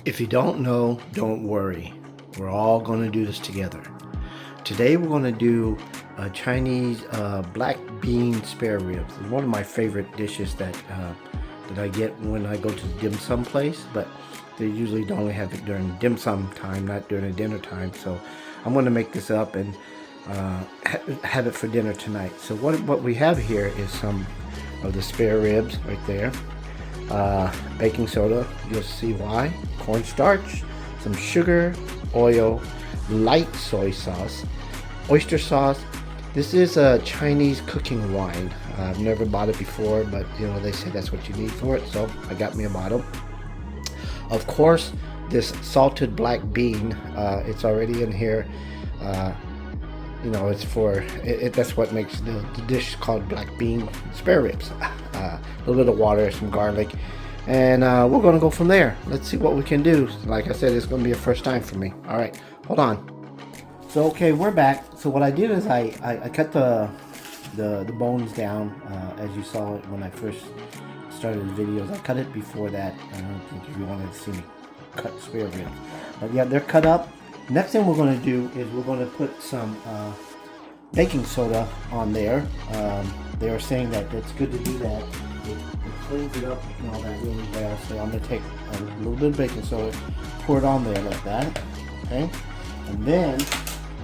If you don't know, don't worry. We're all going to do this together. Today we're going to do a Chinese black bean spare ribs. It's one of my favorite dishes that I get when I go to the dim sum place, but they usually don't only have it during dim sum time, not during the dinner time. So I'm going to make this up and have it for dinner tonight. So what we have here is some of the spare ribs right there. Baking soda, you'll see why, cornstarch, some sugar, oil, light soy sauce, oyster sauce. This is a Chinese cooking wine. I've never bought it before, but they say that's what you need for it, so I got me a bottle. Of course, this salted black bean, it's already in here. It's for it. That's what makes the dish called black bean spare ribs. A little bit of water, some garlic, and we're gonna go from there. Let's see what we can do. Like I said, it's gonna be a first time for me. All right, hold on. So okay, we're back. So what I did is I cut the bones down, as you saw it when I first started the videos. I cut it before that. I don't think you wanted to see me cut spare ribs, but yeah, they're cut up. Next thing we're going to do is we're going to put some baking soda on there. They were saying that it's good to do that. It cleans it up and all that really well. So I'm going to take a little bit of baking soda, pour it on there like that. Okay, and then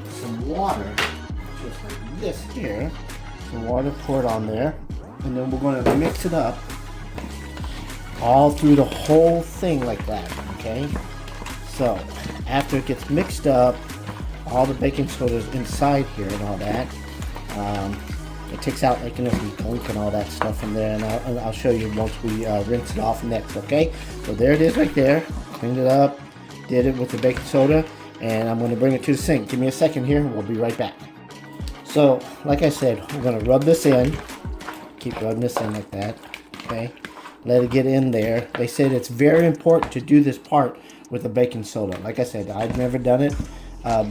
some water, just like this here. Some water, pour it on there, and then we're going to mix it up all through the whole thing like that. Okay. So after it gets mixed up, all the baking soda is inside here and all that. It takes out like some gunk and all that stuff from there, and I'll show you once we rinse it off next. Okay, so there it is right there. Cleaned it up, did it with the baking soda, and I'm going to bring it to the sink. Give me a second here, we'll be right back. So like I said, we're going to rub this in. Keep rubbing this in like that. Okay, let it get in there. They said it's very important to do this part with the baking soda. Like I said, I've never done it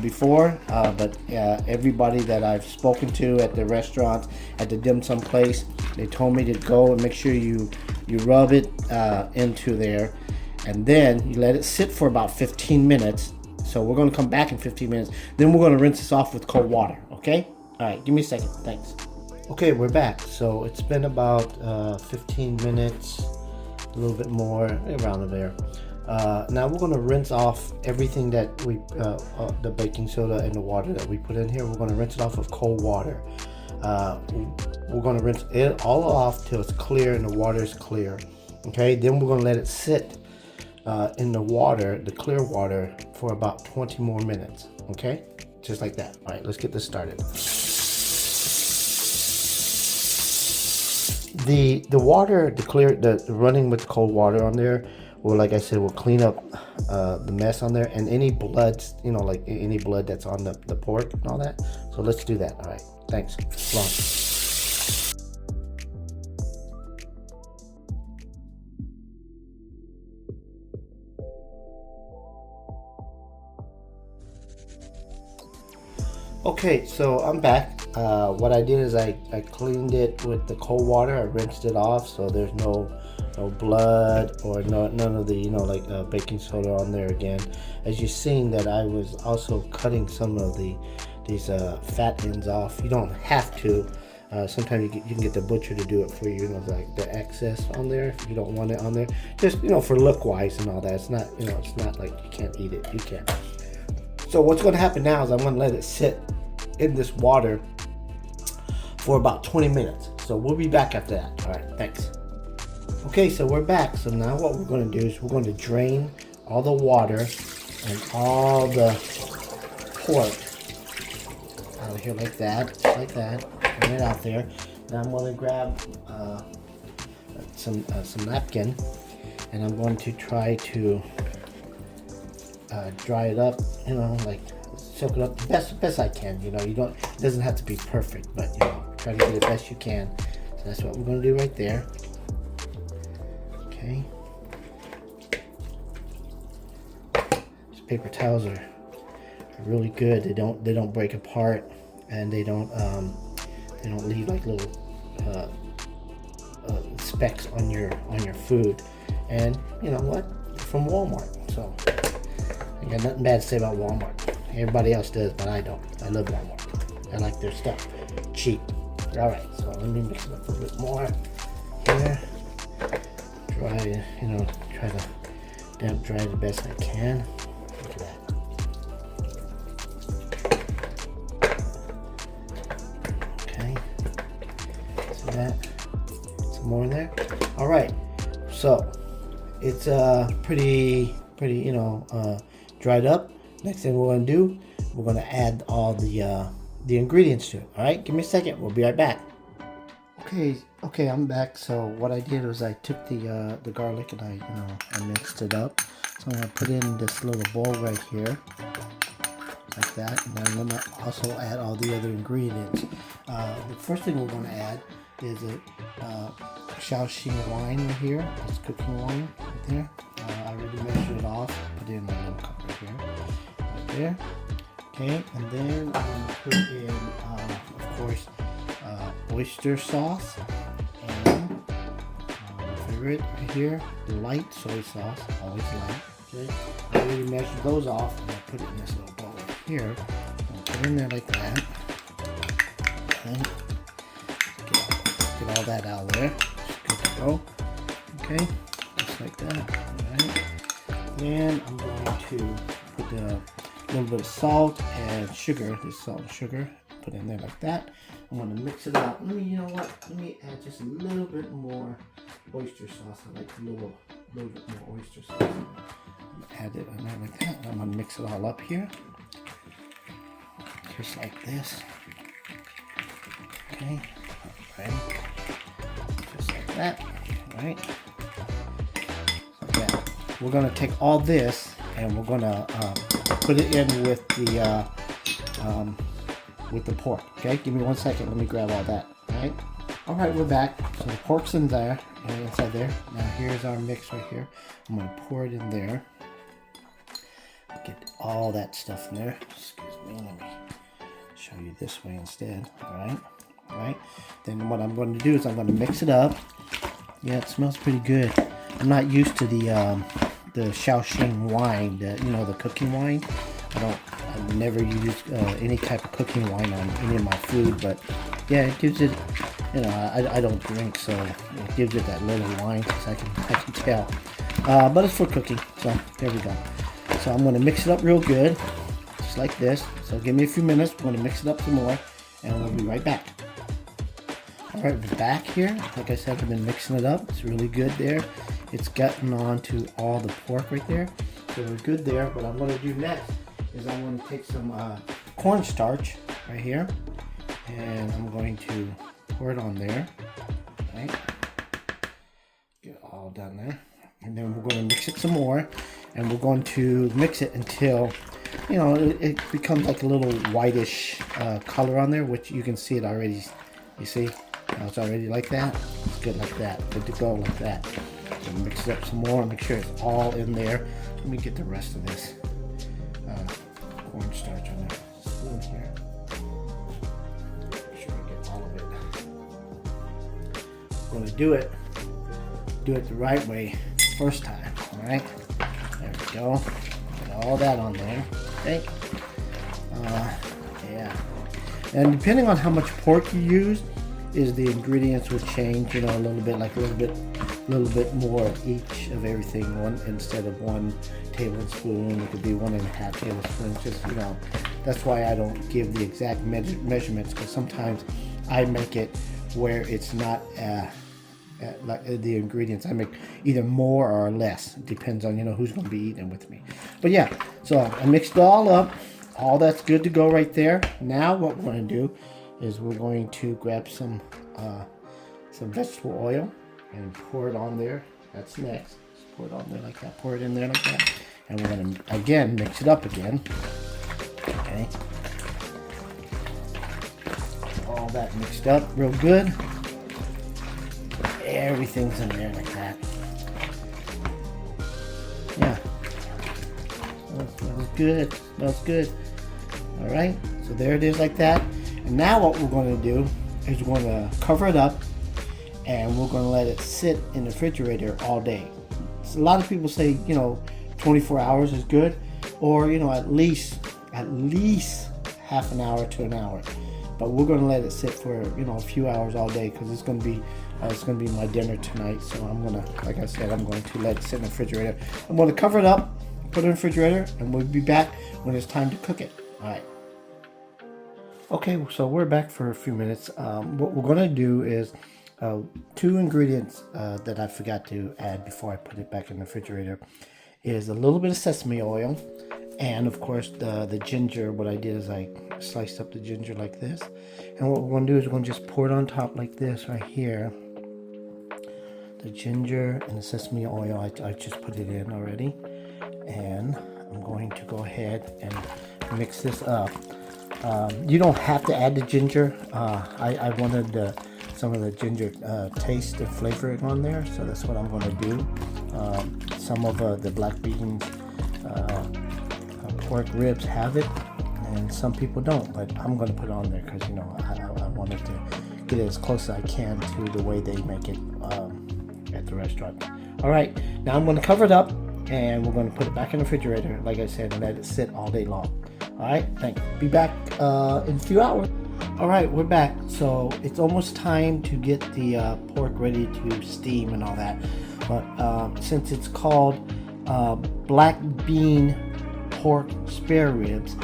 before, but everybody that I've spoken to at the restaurants, at the dim sum place, they told me to go and make sure you rub it into there, and then you let it sit for about 15 minutes. So we're going to come back in 15 minutes. Then we're going to rinse this off with cold water. Okay? All right, give me a second. Thanks. Okay, we're back. So it's been about 15 minutes, a little bit more, around there. Now we're going to rinse off everything that we, the baking soda and the water that we put in here. We're going to rinse it off with cold water. We're going to rinse it all off till it's clear and the water is clear. Okay, then we're going to let it sit in the water, the clear water, for about 20 more minutes. Okay, just like that. All right, let's get this started. The water, the running with cold water on there, well, like I said, we'll clean up the mess on there and any blood, like any blood that's on the pork and all that. So let's do that. All right, thanks. Long. Okay, so I'm back. What I did is I cleaned it with the cold water. I rinsed it off so there's no blood or none of the baking soda on there again. As you've seen that I was also cutting some of these fat ends off. You don't have to. Sometimes you can get the butcher to do it for you. Like the excess on there if you don't want it on there. Just for look wise and all that. It's not it's not like you can't eat it. You can. So what's going to happen now is I'm going to let it sit in this water for about 20 minutes. So we'll be back after that. All right, thanks. Okay, so we're back. So now what we're going to do is we're going to drain all the water and all the pork out of here like that. Bring it out there. Now I'm going to grab some napkin, and I'm going to try to dry it up, like soak it up the best I can. It doesn't have to be perfect, but try to get it best you can. So that's what we're going to do right there. Okay. These paper towels are really good. They don't break apart, and they don't leave like little specks on your food. And you know what? From Walmart. So I got nothing bad to say about Walmart. Everybody else does, but I don't. I love Walmart. I like their stuff. Cheap. All right, so let me mix it up a bit more here. Try, try to damp dry the best I can. Look at that. Okay. See that? Some more in there. All right. So it's pretty, dried up. Next thing we're gonna do, we're gonna add all the ingredients to it. All right, give me a second. We'll be right back. Okay, I'm back. So what I did was I took the garlic and I mixed it up. So I'm gonna put in this little bowl right here, like that, and then I'm gonna also add all the other ingredients. The first thing we're gonna add is a Shaoxing wine right here. It's cooking wine right there. I already measured it off. Put it in my little cup right here, right there. Okay, and then I'm gonna put in, of course, oyster sauce and my favorite right here, light soy sauce, always light. Okay, I already measured those off, and I put it in this little bowl right here. I'll put it in there like that. Okay. Get all that out of there. It's good to go. Okay, just like that. All right. Then I'm going to put a little bit of salt and sugar. This salt and sugar. Put in there like that. I'm going to mix it up. Let me add just a little bit more oyster sauce. I like a little bit more oyster sauce. Add it in there like that. I'm going to mix it all up here. Just like this. Okay. All right. Just like that. All right. Okay. We're going to take all this and we're going to put it in with the pork. Okay, give me 1 second. Let me grab all that. All right, we're back. So the pork's in there, inside there. Now here's our mix right here. I'm gonna pour it in there. Get all that stuff in there. Excuse me. Let me show you this way instead. All right. Then what I'm going to do is I'm going to mix it up. Yeah, it smells pretty good. I'm not used to the Shaoxing wine, the cooking wine. I've never used any type of cooking wine on any of my food, but yeah, it gives it, I don't drink, so it gives it that little wine, so I can tell. But it's for cooking, so there we go. So I'm going to mix it up real good, just like this. So give me a few minutes. I'm going to mix it up some more, and we'll be right back. All right, we're back here. Like I said, I've been mixing it up. It's really good there. It's gotten onto all the pork right there, so we're good there. What I'm going to do next is I'm going to take some cornstarch right here, and I'm going to pour it on there. Right, get it all done there, and then we're going to mix it some more, and we're going to mix it until it becomes like a little whitish color on there, which you can see it already. You see how it's already like that? It's good like that. Good to go like that. So mix it up some more. Make sure it's all in there. Let me get the rest of this cornstarch on there. Spoon here. Make sure I get all of it. I'm going to do it the right way first time. All right. There we go. Get all that on there. Okay. Yeah. And depending on how much pork you use, the ingredients will change. A little bit more each of everything. One instead of 1 tablespoon, it could be 1.5 tablespoons. Just that's why I don't give the exact measurements, because sometimes I make it where it's not like the ingredients. I make either more or less. It depends on who's going to be eating with me. But yeah, so I mixed it all up. All that's good to go right there. Now what we're going to do is we're going to grab some vegetable oil and pour it on there. That's next. Just pour it on there like that. Pour it in there like that. And we're going to, again, mix it up again. Okay. All that mixed up real good. Everything's in there like that. Yeah. Smells good. Smells good. All right. So there it is like that. And now what we're going to do is we're going to cover it up, and we're going to let it sit in the refrigerator all day. So a lot of people say, 24 hours is good, or at least half an hour to an hour. But we're gonna let it sit for a few hours all day, because it's gonna be my dinner tonight. So I'm gonna, like I said, I'm going to let it sit in the refrigerator. I'm gonna cover it up, put it in the refrigerator, and we'll be back when it's time to cook it. All right. Okay, so we're back for a few minutes. What we're gonna do is 2 ingredients that I forgot to add before I put it back in the refrigerator is a little bit of sesame oil, and of course the ginger. What I did is I sliced up the ginger like this, and what we're going to do is we're going to just pour it on top like this right here. The ginger and the sesame oil, I just put it in already, and I'm going to go ahead and mix this up. You don't have to add the ginger. I wanted some of the ginger taste and flavor on there, so that's what I'm going to do. Some of the black beans pork ribs have it, and some people don't, but I'm going to put it on there because I wanted to get it as close as I can to the way they make it at the restaurant. All right, now I'm going to cover it up, and we're going to put it back in the refrigerator, like I said, and let it sit all day long. All right, thanks. Be back in a few hours. All right, we're back. So it's almost time to get the pork ready to steam and all that. But since it's called black bean pork spare ribs,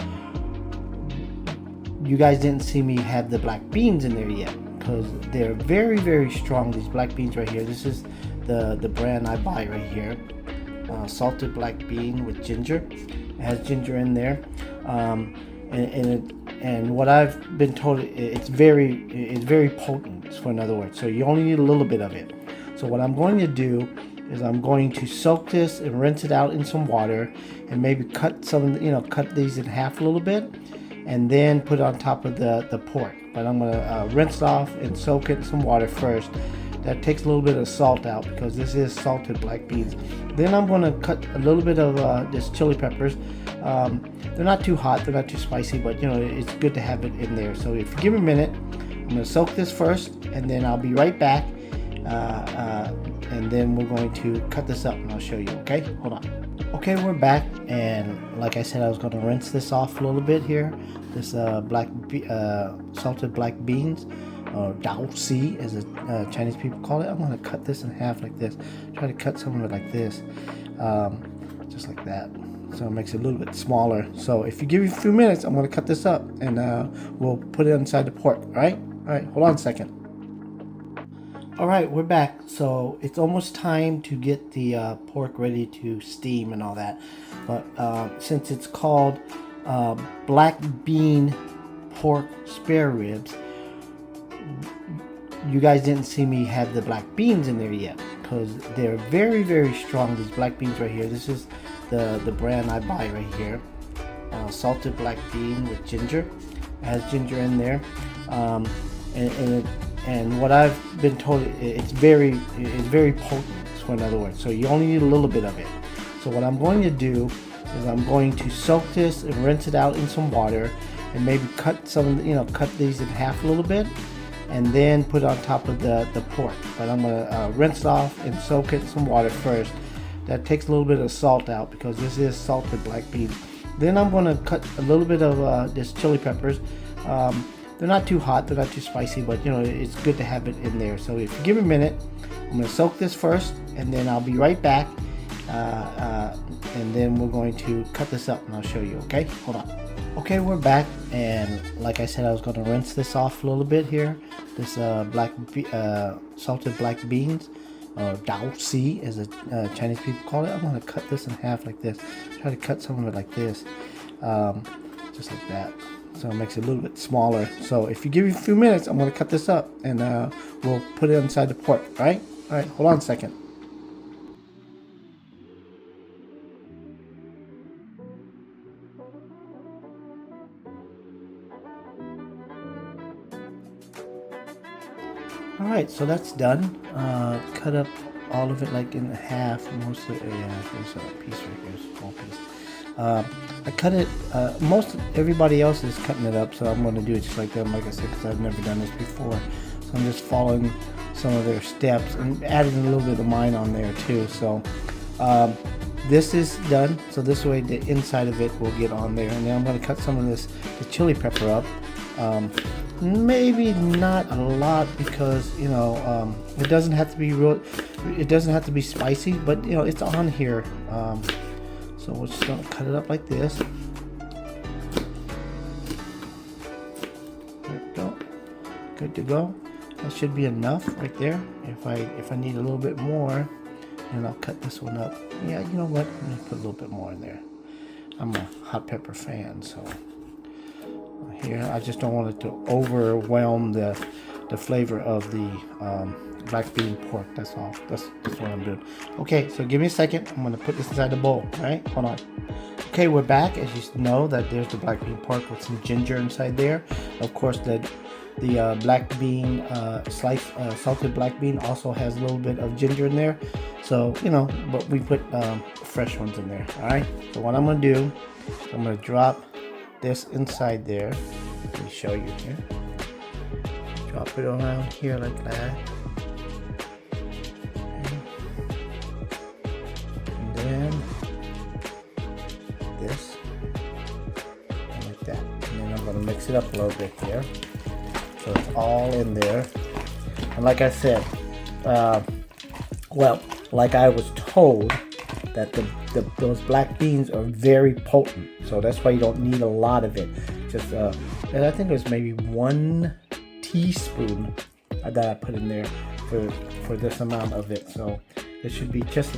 you guys didn't see me have the black beans in there yet, because they're very, very strong. These black beans right here. This is the brand I buy right here. Salted black bean with ginger. It has ginger in there. And what I've been told, it's very potent, for another word. So you only need a little bit of it. So what I'm going to do is I'm going to soak this and rinse it out in some water, and maybe cut these in half a little bit, and then put it on top of the pork. But I'm going to rinse it off and soak it in some water first. That takes a little bit of salt out, because this is salted black beans. Then I'm going to cut a little bit of this chili peppers. They're not too hot, they're not too spicy, but it's good to have it in there. So if you give me a minute, I'm going to soak this first, and then I'll be right back. And then we're going to cut this up, and I'll show you. Okay, hold on. Okay, we're back, and like I said, I was going to rinse this off a little bit here. This salted black beans, or dao si, as the Chinese people call it. I'm going to cut this in half like this. Try to cut some of it like this, just like that. So it makes it a little bit smaller. So if you give me a few minutes, I'm going to cut this up, and we'll put it inside the pork. All right, hold on a second. All right, we're back. So it's almost time to get the pork ready to steam and all that. But since it's called black bean pork spare ribs, you guys didn't see me have the black beans in there yet, because they're very, very strong. These black beans right here. This is the brand I buy right here. Salted black bean with ginger. It has ginger in there, and what I've been told, it's very potent, for another word. So you only need a little bit of it. So what I'm going to do is I'm going to soak this and rinse it out in some water, and maybe cut these in half a little bit, and then put it on top of the pork. But I'm going to rinse it off and soak it in some water first. That takes a little bit of salt out, because this is salted black beans. Then I'm going to cut a little bit of this chili peppers. They're not too hot, they're not too spicy, but it's good to have it in there. So if you give me a minute, I'm going to soak this first, and then I'll be right back. And then we're going to cut this up, and I'll show you. Okay, hold on. Okay, we're back, and like I said, I was going to rinse this off a little bit here. This salted black beans, or dao si, as the Chinese people call it. I'm going to cut this in half like this. Try to cut some of it like this, just like that. So it makes it a little bit smaller. So if you give me a few minutes, I'm going to cut this up, and we'll put it inside the pork. All right, hold on a second. All right, so that's done. Cut up all of it like in half. Most of it, yeah, there's a piece right here, a small piece. I cut it, everybody else is cutting it up, so I'm going to do it just like them, like I said, because I've never done this before. So I'm just following some of their steps and adding a little bit of mine on there too. So this is done, so this way the inside of it will get on there. And then I'm going to cut some of the chili pepper up. Maybe not a lot, because it doesn't have to be real. It doesn't have to be spicy, but it's on here. So we're just going to cut it up like this. There we go. Good to go. That should be enough right there. If I need a little bit more, then I'll cut this one up. Yeah, you know what? I'm gonna put a little bit more in there. I'm a hot pepper fan, so here I just don't want it to overwhelm the flavor of the black bean pork. That's all. That's what I'm doing. Okay, so give me a second. I'm gonna put this inside the bowl. All right, hold on. Okay, we're back. As you know, that there's the black bean pork with some ginger inside there. Of course, the black bean salted black bean also has a little bit of ginger in there. So but we put fresh ones in there. All right. So what I'm gonna do, I'm gonna drop this inside there. Let me show you here. Drop it around here like that. Okay. And then this, and like that. And then I'm gonna mix it up a little bit here, so it's all in there. And like I said, like I was told, that those black beans are very potent, so that's why you don't need a lot of it. Just and I think it was maybe 1 teaspoon that I put in there for this amount of it. So it should be just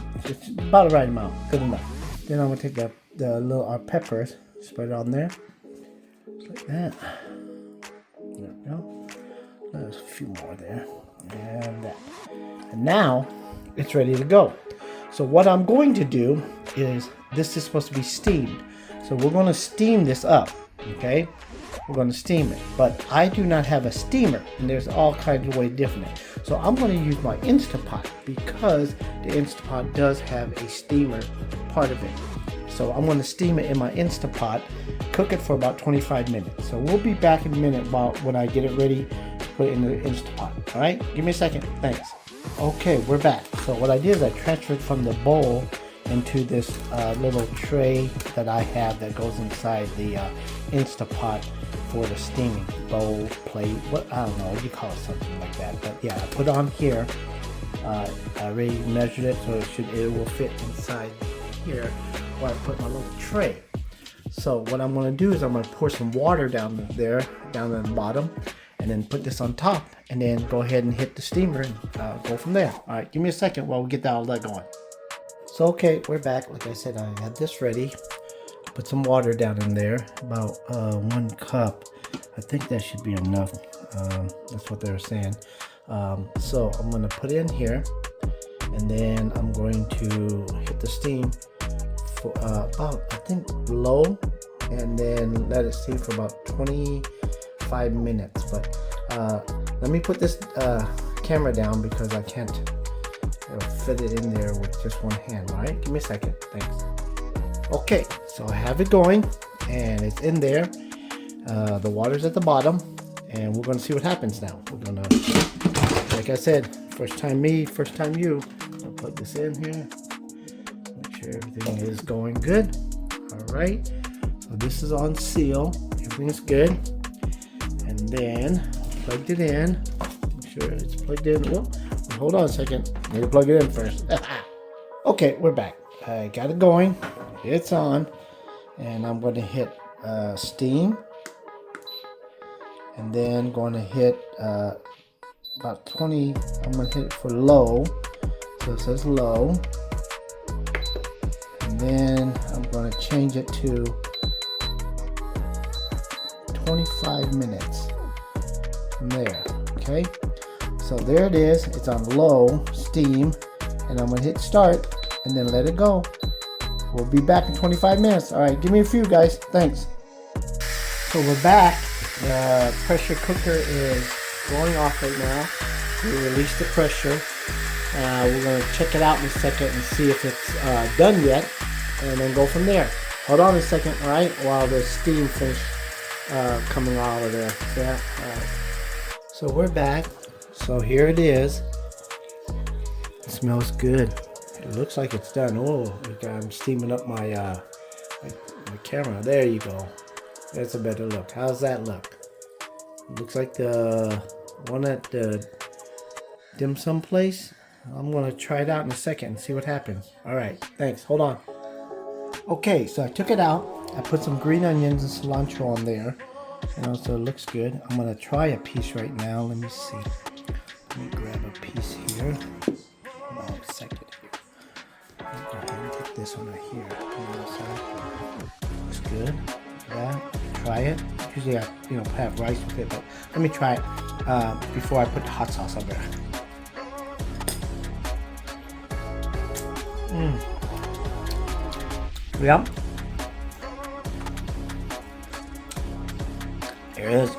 about the right amount, good enough. Then I'm gonna take our peppers, spread it on there, just like that. There we go. There's a few more there, and that. And now it's ready to go. So what I'm going to do is, this is supposed to be steamed. So we're going to steam this up, okay? We're going to steam it. But I do not have a steamer, and there's all kinds of ways different. So I'm going to use my Instapot, because the Instapot does have a steamer part of it. So I'm going to steam it in my Instapot, cook it for about 25 minutes. So we'll be back in a minute when I get it ready to put it in the Instapot. All right? Give me a second. Thanks. Okay, we're back. So what I did is I transferred from the bowl into this little tray that I have that goes inside the Instapot for the steaming. Bowl, plate, I don't know, you call it something like that. But yeah, I put it on here. I already measured it, so it will fit inside here where I put my little tray. So what I'm going to do is I'm going to pour some water down at the bottom, and then put this on top, and then go ahead and hit the steamer and go from there. All right, give me a second while we get all that going. So okay, we're back. Like I said, I had this ready. Put some water down in there, about 1 cup. I think that should be enough. That's what they were saying. So I'm gonna put it in here, and then I'm going to hit the steam for about, I think, low, and then let it steam for about 25 minutes. But let me put this camera down, because I can't fit it in there with just one hand. All right, give me a second. Thanks. Okay, so I have it going, and it's in there. The water's at the bottom, and we're gonna see what happens now. We're gonna, like I said, first time me, first time you. I'll plug this in here. Make sure everything is going good. All right, so this is on seal. Everything is good. And then plugged it in. Make sure it's plugged in. Whoa, hold on a second. Need to plug it in first. Okay, we're back. I got it going. It's on, and I'm going to hit steam, and then going to hit about 20. I'm going to hit it for low, so it says low, and then I'm going to change it to 25 minutes from there. Okay, so there it is. It's on low steam, and I'm going to hit start and then let it go. We'll be back in 25 minutes. All right, give me a few, guys. Thanks. So we're back. The pressure cooker is going off right now. We released the pressure. We're going to check it out in a second and see if it's done yet, and then go from there. Hold on a second, all right, while the steam finishes coming out of there. Yeah. All right. So we're back. So here it is. It smells good. It looks like it's done. Oh, I'm steaming up my camera. There you go. That's a better look. How's that look? Looks like the one at the dim sum place. I'm gonna try it out in a second and see what happens. All right, thanks. Hold on. Okay, so I took it out. I put some green onions and cilantro on there. So it looks good. I'm gonna try a piece right now. Let me see. Let me grab a piece here. Hold on a second here. Go ahead and take this one right here. Looks good. Yeah, try it. Usually I have rice with it, but let me try it before I put the hot sauce on there. Yep. There it is.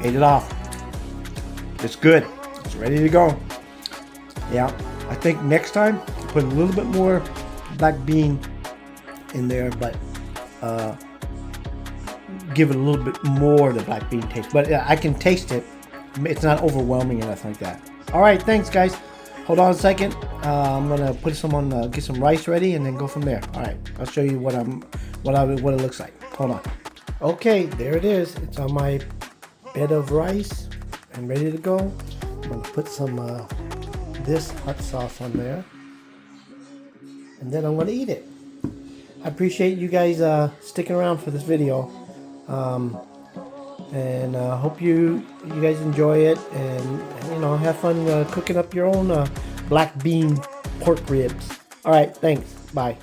Ate it off. It's good. It's ready to go. Yeah. I think next time put a little bit more black bean in there, but give it a little bit more of the black bean taste. But I can taste it. It's not overwhelming or nothing like that. All right. Thanks, guys. Hold on a second. I'm gonna put some on, get some rice ready, and then go from there. All right, I'll show you what it looks like. Hold on. Okay, there it is. It's on my bed of rice and ready to go. I'm gonna put some this hot sauce on there, and then I'm gonna eat it. I appreciate you guys sticking around for this video, and hope you guys enjoy it, and have fun cooking up your own black bean pork ribs. All right, thanks. Bye.